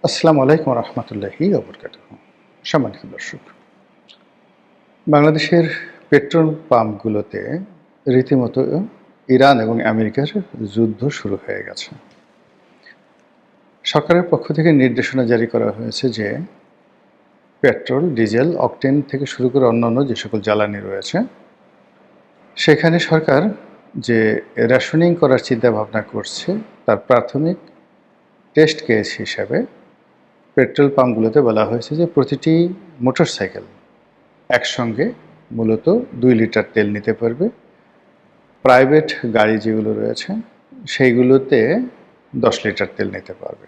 আসসালামু আলাইকুম রহমতুল্লাহি ওবরকাতুহ। সম্মানিত দর্শক, বাংলাদেশের পেট্রোল পাম্পগুলোতে রীতিমতো ইরান এবং আমেরিকার যুদ্ধ শুরু হয়ে গেছে। সরকারের পক্ষ থেকে নির্দেশনা জারি করা হয়েছে যে পেট্রোল, ডিজেল, অকটেন থেকে শুরু করে অন্যান্য যে সকল জ্বালানি রয়েছে সেখানে সরকার যে রেশনিং করার চিন্তা ভাবনা করছে তার প্রাথমিক টেস্ট কেস হিসাবে পেট্রোল পাম্পগুলোতে বলা হয়েছে যে প্রতিটি মোটরসাইকেল একসঙ্গে মূলত ২ লিটার তেল নিতে পারবে। প্রাইভেট গাড়ি যেগুলো রয়েছে সেইগুলোতে ১০ লিটার তেল নিতে পারবে।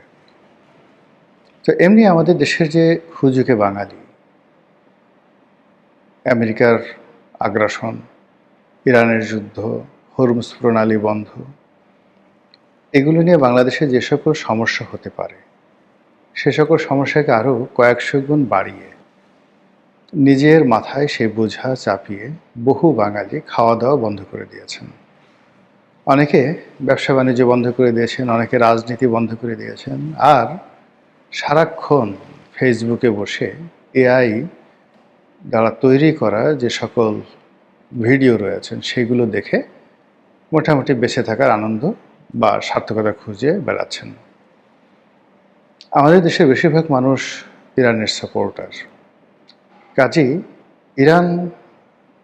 তো এমনি আমাদের দেশের যে হুজুকে বাঙালি, আমেরিকার আগ্রাসন, ইরানের যুদ্ধ, হরমুজ প্রণালী বন্ধ, এগুলো নিয়ে বাংলাদেশে যে সকল সমস্যা হতে পারে সে সকল সমস্যাকে আরও কয়েকশো গুণ বাড়িয়ে নিজের মাথায় সেই বোঝা চাপিয়ে বহু বাঙালি খাওয়া দাওয়া বন্ধ করে দিয়েছেন। অনেকে ব্যবসা বাণিজ্য বন্ধ করে দিয়েছেন, অনেকে রাজনীতি বন্ধ করে দিয়েছেন, আর সারাক্ষণ ফেসবুকে বসে এআই দ্বারা তৈরি করা যে সকল ভিডিও রয়েছেন সেগুলো দেখে মোটামুটি বেঁচে থাকার আনন্দ বা সার্থকতা খুঁজে বেড়াচ্ছেন। আমাদের দেশের বেশিরভাগ মানুষ ইরানের সাপোর্টার। কাজেই ইরান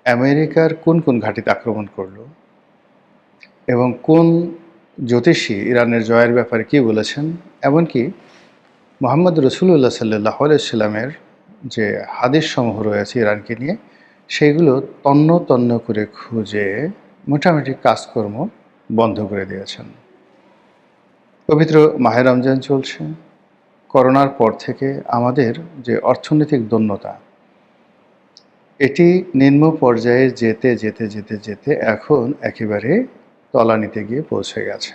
আমেরিকার কোন কোন ঘাঁটিতে আক্রমণ করলো এবং কোন জ্যোতিষী ইরানের জয়ের ব্যাপারে কী বলেছেন, এমনকি মুহাম্মদ রসুলুল্লাহ সাল্লাহ আলাইসাল্লামের যে হাদিস সমূহ রয়েছে ইরানকে নিয়ে সেইগুলো তন্ন তন্ন করে খুঁজে মোটামুটি কাজকর্ম বন্ধ করে দিয়েছেন। পবিত্র মাহে রমজান চলছে। করোনার পর থেকে আমাদের যে অর্থনৈতিক দন্যতা, এটি নিম্ন পর্যায়ে যেতে যেতে যেতে যেতে এখন একেবারে তলানিতে গিয়ে পৌঁছে গেছে।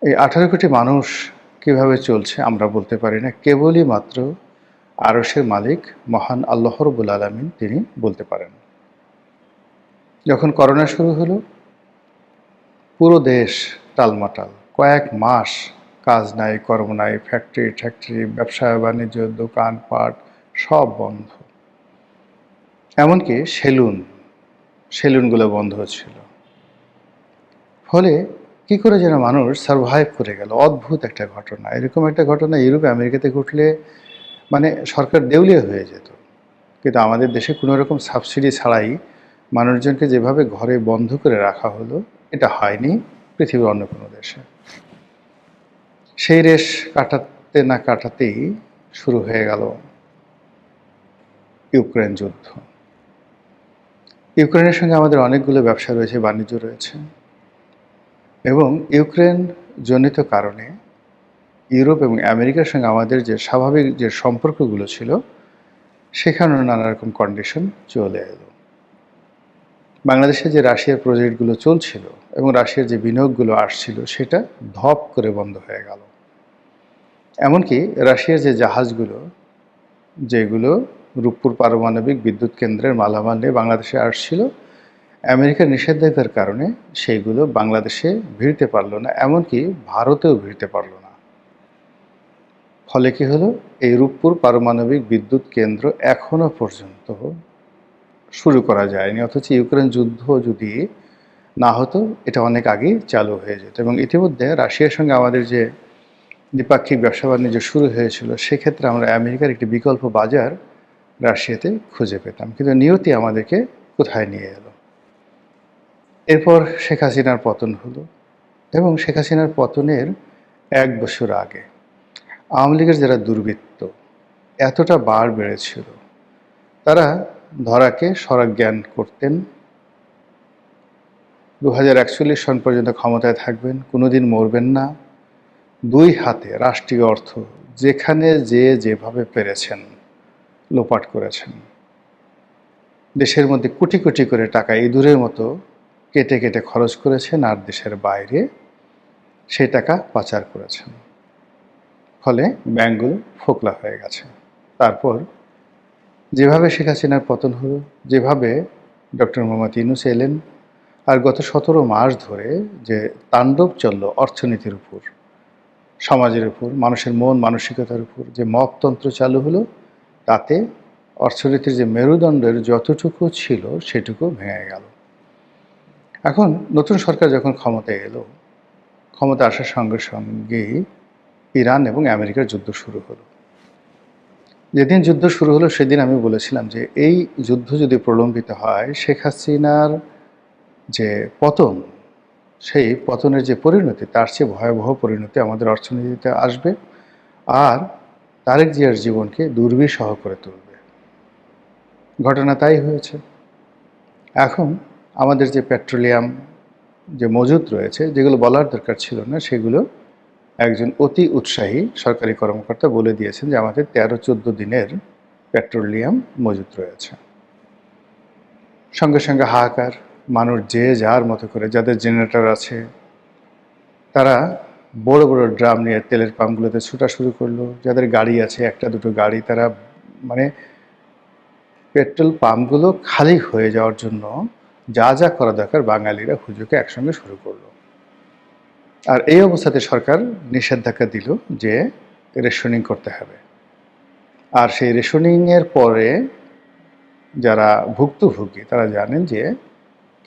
এই ১৮ কোটি মানুষ কিভাবে চলছে আমরা বলতে পারি না, কেবলই মাত্র আরশের মালিক মহান আল্লাহ রাব্বুল আলামিন তিনি বলতে পারেন। যখন করোনা শুরু হলো পুরো দেশ টালমাটাল, কয়েক মাস কাজ নাই, কর্ম নাই, ফ্যাক্টরি, ব্যবসা বাণিজ্য, দোকানপাট সব বন্ধ। এমনকি সেলুনগুলো বন্ধ ছিল। ফলে কি করে যেন মানুষ সারভাইভ করে গেল। অদ্ভুত একটা ঘটনা। এরকম একটা ঘটনা ইউরোপে আমেরিকাতে ঘটলে মানে সরকার দেউলিয়া হয়ে যেত। কিন্তু আমাদের দেশে কোনো রকম সাবসিডি ছাড়াই মানুষজনকে যেভাবে ঘরে বন্ধ করে রাখা হলো, এটা হয়নি পৃথিবীর অন্য কোনো দেশে। সেই রেশ কাটাতে না কাটাতেই শুরু হয়ে গেল ইউক্রেন যুদ্ধ। ইউক্রেনের সঙ্গে আমাদের অনেকগুলো ব্যবসা রয়েছে, বাণিজ্য রয়েছে, এবং ইউক্রেন জনিত কারণে ইউরোপ এবং আমেরিকার সঙ্গে আমাদের যে স্বাভাবিক যে সম্পর্কগুলো ছিল সেখানেও নানা রকম কন্ডিশন চলে এলো। বাংলাদেশে যে রাশিয়ার প্রজেক্টগুলো চলছিল এবং রাশিয়ার যে বিনিয়োগগুলো আসছিল সেটা ধপ করে বন্ধ হয়ে গেল। এমনকি রাশিয়ার যে জাহাজগুলো যেগুলো রূপপুর পারমাণবিক বিদ্যুৎ কেন্দ্রের মালামাল নিয়ে বাংলাদেশে আসছিল, আমেরিকার নিষেধাজ্ঞার কারণে সেইগুলো বাংলাদেশে ভিড়তে পারলো না, এমনকি ভারতেও ভিড়তে পারলো না। ফলে কি হলো, এই রূপপুর পারমাণবিক বিদ্যুৎ কেন্দ্র এখনো পর্যন্ত শুরু করা যায়নি। অথচ ইউক্রেন যুদ্ধ যদি না হতো এটা অনেক আগেই চালু হয়ে যেত। এবং ইতিমধ্যে রাশিয়ার সঙ্গে আমাদের যে দ্বিপাক্ষিক ব্যবসা বাণিজ্য শুরু হয়েছিল সেক্ষেত্রে আমরা আমেরিকার একটি বিকল্প বাজার রাশিয়াতে খুঁজে পেতাম। কিন্তু নিয়তি আমাদেরকে কোথায় নিয়ে এলো। এরপর শেখ হাসিনার পতন হলো এবং শেখ হাসিনার পতনের ১ বছর আগে আওয়ামী লীগের যারা দুর্বৃত্ত এতটা বার বেড়েছিল, তারা ধরাকে সরাজ্ঞান করতেন। ২০৪১ সন পর্যন্ত ক্ষমতায় থাকবেন, কোনোদিন মরবেন না। ২ হাতে রাষ্ট্রীয় অর্থ যেখানে যেভাবে পেরেছেন লোপাট করেছেন। দেশের মধ্যে কোটি কোটি করে টাকা ইঁদুরের মতো কেটে কেটে খরচ করেছেন আর দেশের বাইরে সেই টাকা পাচার করেছেন। ফলে ব্যাংকগুলো ফোকলা হয়ে গেছে। তারপর যেভাবে শেখ হাসিনার পতন হলো, যেভাবে ডক্টর মোহাম্মদ ইউনূস এলেন, আর গত ১৭ মাস ধরে যে তাণ্ডব চলল অর্থনীতির উপর, সমাজের উপর, মানুষের মন মানসিকতার উপর যে মপতন্ত্র চালু হলো, তাতে অর্থনীতির যে মেরুদণ্ডের যতটুকু ছিল সেটুকু ভেঙে গেল। এখন নতুন সরকার যখন ক্ষমতায় এলো, ক্ষমতা আসার সঙ্গে সঙ্গেই ইরান এবং আমেরিকার যুদ্ধ শুরু হলো। যেদিন যুদ্ধ শুরু হলো সেদিন আমি বলেছিলাম যে এই যুদ্ধ যদি প্রলম্বিত হয়, শেখ হাসিনার যে পতন, সেই পতনের যে পরিণতি, তার চেয়ে ভয়াবহ পরিণতি আমাদের অর্থনীতিতে আসবে, আর তারেক জিয়ার জীবনকে দুর্বিষহ করে তুলবে। ঘটনা তাই হয়েছে। এখন আমাদের যে পেট্রোলিয়াম যে মজুদ রয়েছে, যেগুলো বলার দরকার ছিল না, সেগুলো একজন অতি উৎসাহী সরকারি কর্মকর্তা বলে দিয়েছেন যে আমাদের 13-14 দিনের পেট্রোলিয়াম মজুদ রয়েছে। সঙ্গে সঙ্গে হাহাকার, মানুষ যে যার মতো করে, যাদের জেনারেটর আছে তারা বড় বড় ড্রাম নিয়ে তেলের পাম্পগুলোতে ছুটা শুরু করলো। যাদের গাড়ি আছে, একটা দুটো গাড়ি, তারা মানে পেট্রোল পাম্পগুলো খালি হয়ে যাওয়ার জন্য যা যা করা দরকার বাঙালিরা হুজুকে একসঙ্গে শুরু করলো। আর এই অবস্থাতে সরকার নিষেধাজ্ঞা দিল যে রেশনিং করতে হবে। আর সেই রেশনিংয়ের পরে যারা ভুক্তভোগী তারা জানেন যে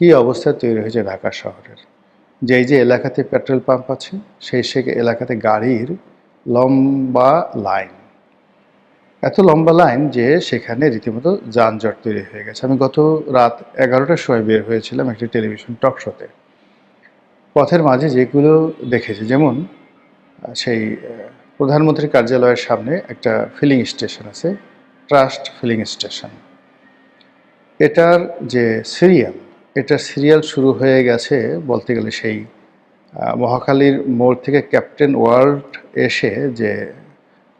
কী অবস্থা তৈরি হয়েছে ঢাকা শহরের। যেই যে এলাকাতে পেট্রোল পাম্প আছে সেই এলাকাতে গাড়ির লম্বা লাইন, এত লম্বা লাইন যে সেখানে রীতিমতো যানজট তৈরি হয়ে গেছে। আমি গত রাত 11টার সময় বের হয়েছিলাম একটি টেলিভিশন টক শোতে। পথের মাঝে যেগুলো দেখেছি, যেমন সেই প্রধানমন্ত্রীর কার্যালয়ের সামনে একটা ফিলিং স্টেশন আছে, ট্রাস্ট ফিলিং স্টেশন। এটার যে সিরিয়াল, এটার সিরিয়াল শুরু হয়ে গেছে বলতে গেলে সেই মহাখালীর মোড় থেকে ক্যাপ্টেন ওয়ার্ল্ড এসে যে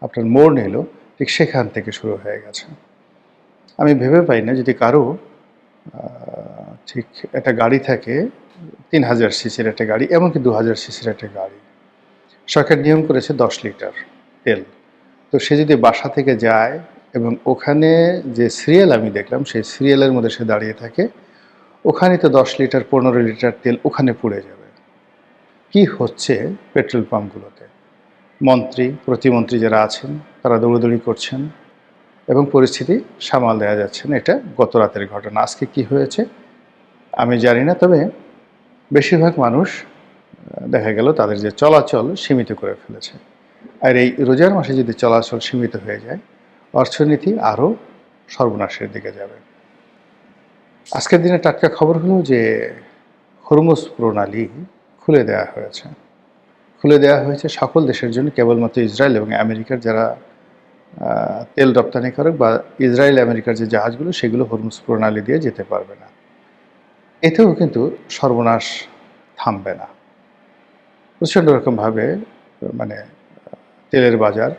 আপনার মোড় নিল, ঠিক সেখান থেকে শুরু হয়ে গেছে। আমি ভেবে পাই না যদি কারো ঠিক একটা গাড়ি থাকে 3000 সিসির একটা গাড়ি, এমনকি 2000 সিসির একটা গাড়ি, সরকার নিয়ম করেছে 10 লিটার তেল। তো সে যদি বাসা থেকে যায় এবং ওখানে যে সিরিয়াল আমি দেখলাম সেই সিরিয়ালের মধ্যে সে দাঁড়িয়ে থাকে, ওখানে তো 10 লিটার 15 লিটার তেল ওখানে পুড়ে যাবে। কি হচ্ছে পেট্রোল পাম্পগুলোতে? মন্ত্রী প্রতিমন্ত্রী যারা আছেন তারা দৌড়দৌড়ি করছেন এবং পরিস্থিতি সামাল দেওয়া যাচ্ছে না। এটা গত রাতের ঘটনা। আজকে কি হয়েছে আমি জানি না, তবে বেশিরভাগ মানুষ দেখা গেল তাদের যে চলাচল সীমিত করে ফেলেছে। আর এই রোজার মাসে যদি চলাচল সীমিত হয়ে যায়, অর্থনীতি আরও সর্বনাশের দিকে যাবে। আজকের দিনে টাটকা খবর হলো যে হরমুজ প্রণালী খুলে দেওয়া হয়েছে। খুলে দেওয়া হয়েছে সকল দেশের জন্য, কেবলমাত্র ইসরায়েল এবং আমেরিকার যারা তেল রপ্তানিকারক বা ইসরায়েল আমেরিকার যে জাহাজগুলো সেগুলো হরমুজ প্রণালী দিয়ে যেতে পারবে না। এতেও কিন্তু সর্বনাশ থামবে না। প্রচণ্ড রকমভাবে মানে তেলের বাজার,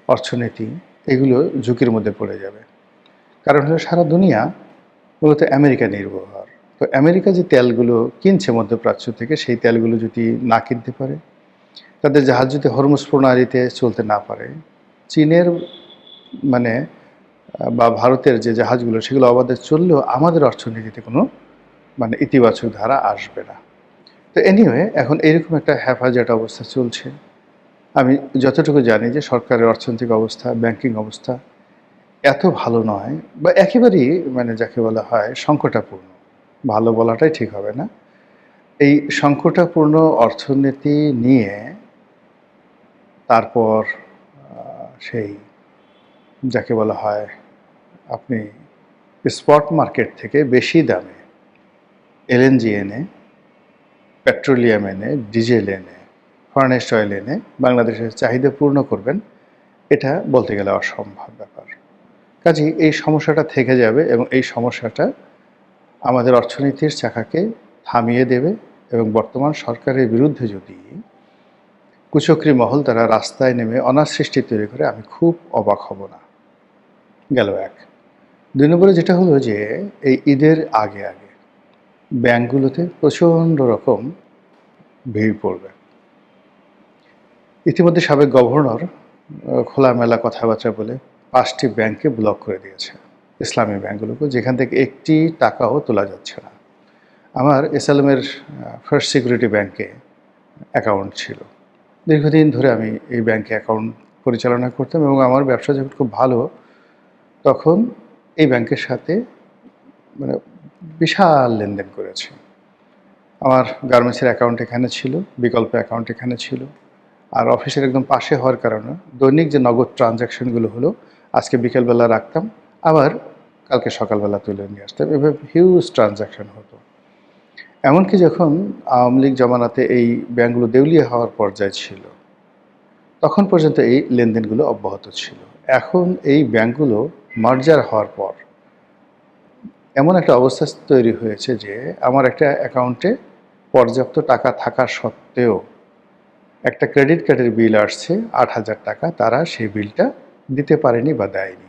অর্থনীতি এগুলো ঝুঁকির মধ্যে পড়ে যাবে। কারণ হলো সারা দুনিয়া মূলত আমেরিকা নির্ভর। তো আমেরিকা যে তেলগুলো কিনছে মধ্যপ্রাচ্য থেকে, সেই তেলগুলো যদি না কিনতে পারে, তাদের জাহাজ যদি হরমুজ প্রণালীতে চলতে না পারে, চীনের মানে বা ভারতের যে জাহাজগুলো সেগুলো অবাধে চললেও আমাদের অর্থনীতিতে কোনো ইতিবাচক ধারা আসবে না। তো এনিওয়ে এখন এরকম একটা হ্যাফাজেট অবস্থা চলছে। আমি যতটুকু জানি যে সরকারের অর্থনৈতিক অবস্থা, ব্যাংকিং অবস্থা এত ভালো নয়, বা একেবারেই যাকে বলা হয় সংকটাপূর্ণ, ভালো বলাটাই ঠিক হবে না। এই সংকটাপূর্ণ অর্থনীতি নিয়ে তারপর সেই যাকে বলা হয় আপনি স্পট মার্কেট থেকে বেশি দামে এলএনজি এনে, পেট্রোলিয়াম এনে, ডিজেল এনে, ফার্নেস্ট অয়েল এনে বাংলাদেশের চাহিদা পূর্ণ করবেন, এটা বলতে গেলে অসম্ভব ব্যাপার। কাজেই এই সমস্যাটা থেকে যাবে এবং এই সমস্যাটা আমাদের অর্থনীতির চাকাকে থামিয়ে দেবে। এবং বর্তমান সরকারের বিরুদ্ধে যদি কুচক্রী মহল তারা রাস্তায় নেমে অনার সৃষ্টি তৈরি করে, আমি খুব অবাক হব না। গেল এক। 2 নম্বরে যেটা হলো যে এই ঈদের আগে আগে ব্যাংকগুলোতে প্রচণ্ড রকম ভিড় পড়বে। ইতিমধ্যে সাবেক গভর্নর খোলামেলা কথাবার্তা বলে 5টি ব্যাংকে ব্লক করে দিয়েছে, ইসলামী ব্যাংকগুলোকে, যেখান থেকে একটি টাকাও তোলা যাচ্ছে না। আমার এসএলএমের ফার্স্ট সিকিউরিটি ব্যাংকে অ্যাকাউন্ট ছিল, দীর্ঘদিন ধরে আমি এই ব্যাংকে অ্যাকাউন্ট পরিচালনা করতাম এবং আমার ব্যবসা যখন খুব ভালো, তখন এই ব্যাংকের সাথে মানে বিশাল লেনদেন করেছি। আমার গার্মেন্টসের অ্যাকাউন্ট এখানে ছিল, বিকল্প অ্যাকাউন্ট এখানে ছিল। আর অফিসের একদম পাশে হওয়ার কারণে দৈনিক যে নগদ ট্রানজ্যাকশনগুলো হলো, আজকে বিকেলবেলা রাখতাম, আবার কালকে সকালবেলা তুলে নিয়ে আসতাম। এভাবে হিউজ ট্রানজ্যাকশন হতো। এমনকি যখন আওয়ামী লীগ জমানাতে এই ব্যাংকগুলো দেউলিয়া হওয়ার পর্যায়ে ছিল, তখন পর্যন্ত এই লেনদেনগুলো অব্যাহত ছিল। এখন এই ব্যাংকগুলো মার্জার হওয়ার পর এমন একটা অবস্থা তৈরি হয়েছে যে আমার একটা অ্যাকাউন্টে পর্যাপ্ত টাকা থাকা সত্ত্বেও একটা ক্রেডিট কার্ডের বিল আসছে ৮,০০০ টাকা, তারা সেই বিলটা দিতে পারেনি বা দেয়নি।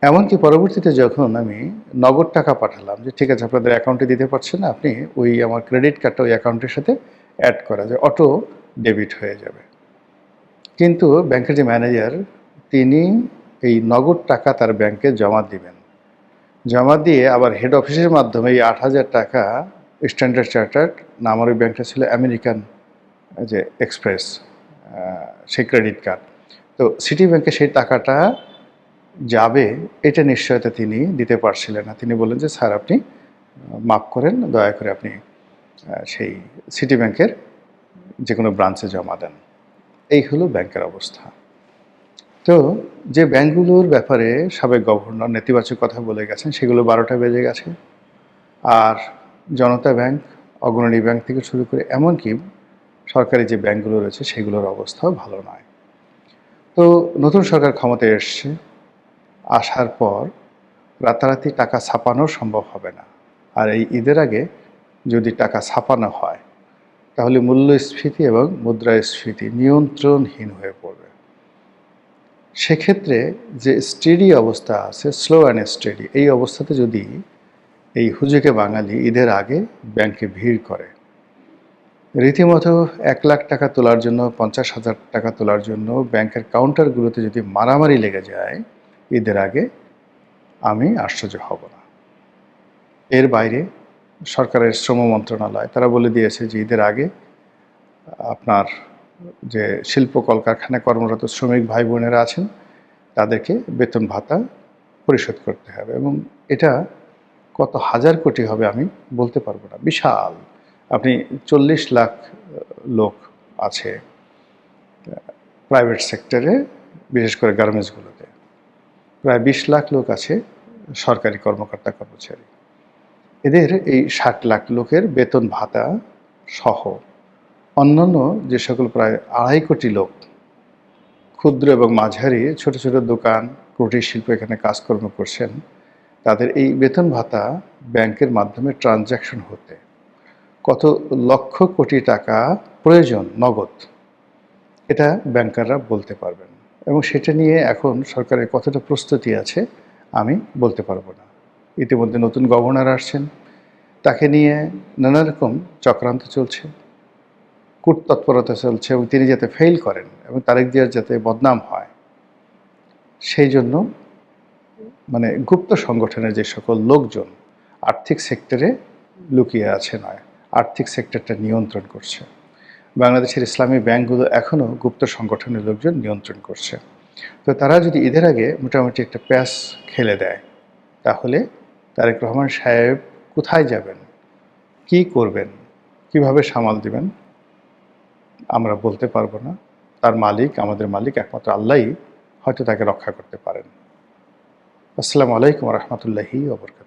এমনকি পরবর্তীতে যখন আমি নগদ টাকা পাঠালাম যে ঠিক আছে আপনাদের অ্যাকাউন্টে দিতে পারছেন না, আপনি ওই আমার ক্রেডিট কার্ডটা ওই অ্যাকাউন্টের সাথে অ্যাড করা যায়, অটো ডেবিট হয়ে যাবে। কিন্তু ব্যাংকের যে ম্যানেজার, তিনি এই নগদ টাকা তার ব্যাংকে জমা দিবেন, জমা দিয়ে আবার হেড অফিসের মাধ্যমে এই ৮,০০০ টাকা স্ট্যান্ডার্ড চার্টার্ড না, আমার ওই ব্যাংকটা ছিল আমেরিকান যে এক্সপ্রেস, সেই ক্রেডিট কার্ড, তো সিটি ব্যাংকে সেই টাকাটা যাবে এটা নিশ্চয়তা তিনি দিতে পারছিলেন না। তিনি বললেন যে স্যার আপনি মাফ করেন, দয়া করে আপনি সেই সিটি ব্যাংকের যে কোনো ব্রাঞ্চে জমা দেন। এই হলো ব্যাংকের অবস্থা। তো যে ব্যাংকগুলোর ব্যাপারে সাবেক গভর্নর নেতিবাচক কথা বলে গেছেন, সেগুলো ১২টা বেজে গেছে। আর জনতা ব্যাংক, অগ্রণী ব্যাংক থেকে শুরু করে এমনকি সরকারি যে ব্যাংকগুলো রয়েছে সেগুলোর অবস্থাও ভালো নয়। তো নতুন সরকার ক্ষমতায় এসছে, আসার পর রাতারাতি টাকা ছাপানো সম্ভব হবে না। আর এই ঈদের আগে যদি টাকা ছাপানো হয়, তাহলে মূল্যস্ফীতি এবং মুদ্রাস্ফীতি নিয়ন্ত্রণহীন হয়ে পড়বে। সেক্ষেত্রে যে স্টেডি অবস্থা আছে, স্লো অ্যান্ড স্টেডি, এই অবস্থাতে যদি এই হুজুকে বাঙালি ঈদের আগে ব্যাংকে ভিড় করে, রীতিমতো ১,০০,০০০ টাকা তোলার জন্য, ৫০,০০০ টাকা তোলার জন্য ব্যাংকের কাউন্টারগুলোতে যদি মারামারি লেগে যায় ঈদের আগে, আমি আশ্চর্য হব না। এর বাইরে সরকারের শ্রম মন্ত্রণালয় তারা বলে দিয়েছে যে ঈদের আগে আপনার যে শিল্প কলকারখানায় কর্মরত শ্রমিক ভাই বোনেরা আছেন তাদেরকে বেতন ভাতা পরিশোধ করতে হবে, এবং এটা কত হাজার কোটি হবে আমি বলতে পারবো না, বিশাল। আপনি ৪০ লাখ লোক আছে প্রাইভেট সেক্টরে, বিশেষ করে গার্মেন্টসগুলোতে, প্রায় ২০ লাখ লোক আছে সরকারি কর্মকর্তা কর্মচারী। এদের এই ৬০ লাখ লোকের বেতন ভাতা সহ অন্যান্য যে সকল প্রায় ২.৫ কোটি লোক ক্ষুদ্র এবং মাঝারি ছোট ছোট দোকান, কুটির শিল্প এখানে কাজকর্ম করছেন, তাদের এই বেতন ভাতা ব্যাংকের মাধ্যমে ট্রানজ্যাকশন হতে কত লক্ষ কোটি টাকা প্রয়োজন নগদ, এটা ব্যাংকাররা বলতে পারবেন। এবং সেটা নিয়ে এখন সরকারের কতটা প্রস্তুতি আছে আমি বলতে পারবো না। ইতিমধ্যে নতুন গভর্নর আসছেন, তাকে নিয়ে নানা রকম চক্রান্ত চলছে, কূটতৎপরতা চলছে, এবং তিনি যাতে ফেল করেন এবং তারেক জিয়ার যাতে বদনাম হয়, সেই জন্য মানে গুপ্ত সংগঠনের যে সকল লোকজন আর্থিক সেক্টরে লুকিয়ে আছে নয়, আর্থিক সেক্টরটা নিয়ন্ত্রণ করছে। বাংলাদেশের ইসলামী ব্যাংকগুলো এখনও গুপ্ত সংগঠনের লোকজন নিয়ন্ত্রণ করছে। তো তারা যদি ঈদের আগে মোটামুটি একটা প্যাচ খেলে দেয়, তাহলে তারেক রহমান সাহেব কোথায় যাবেন, কি করবেন, কিভাবে সামাল দিবেন আমরা বলতে পারবো না। তার মালিক, আমাদের মালিক একমাত্র আল্লাহই হয়তো তাকে রক্ষা করতে পারেন। আসসালামু আলাইকুম ওয়া রাহমাতুল্লাহি ওয়া বারাকাতুহু।